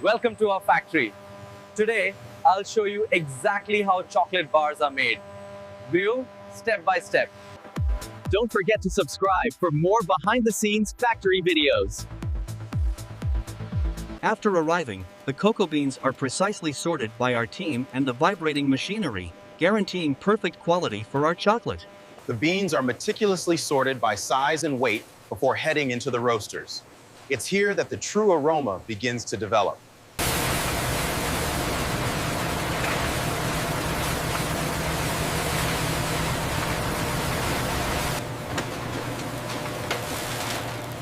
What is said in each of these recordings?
Welcome to our factory. Today, I'll show you exactly how chocolate bars are made. View step by step. Don't forget to subscribe for more behind-the-scenes factory videos. After arriving, the cocoa beans are precisely sorted by our team and the vibrating machinery, guaranteeing perfect quality for our chocolate. The beans are meticulously sorted by size and weight before heading into the roasters. It's here that the true aroma begins to develop.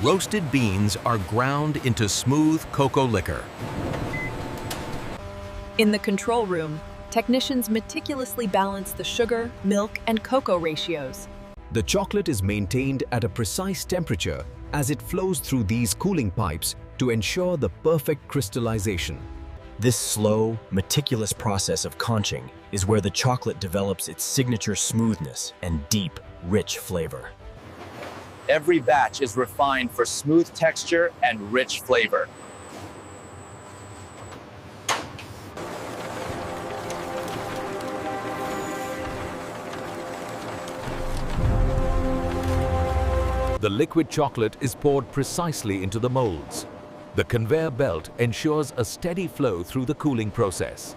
Roasted beans are ground into smooth cocoa liquor. In the control room, technicians meticulously balance the sugar, milk, and cocoa ratios. The chocolate is maintained at a precise temperature as it flows through these cooling pipes to ensure the perfect crystallization. This slow, meticulous process of conching is where the chocolate develops its signature smoothness and deep, rich flavor. Every batch is refined for smooth texture and rich flavor. The liquid chocolate is poured precisely into the molds. The conveyor belt ensures a steady flow through the cooling process.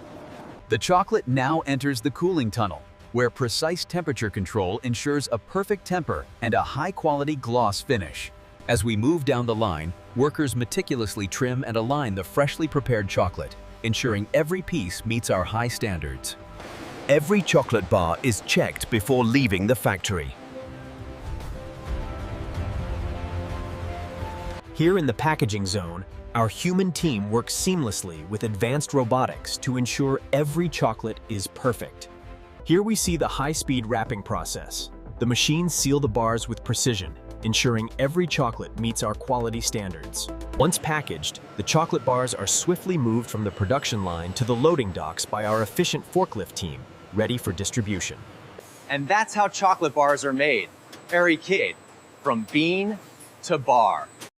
The chocolate now enters the cooling tunnel, where precise temperature control ensures a perfect temper and a high-quality gloss finish. As we move down the line, workers meticulously trim and align the freshly prepared chocolate, ensuring every piece meets our high standards. Every chocolate bar is checked before leaving the factory. Here in the packaging zone, our human team works seamlessly with advanced robotics to ensure every chocolate is perfect. Here we see the high-speed wrapping process. The machines seal the bars with precision, ensuring every chocolate meets our quality standards. Once packaged, the chocolate bars are swiftly moved from the production line to the loading docks by our efficient forklift team, ready for distribution. And that's how chocolate bars are made. Very kid, from bean to bar.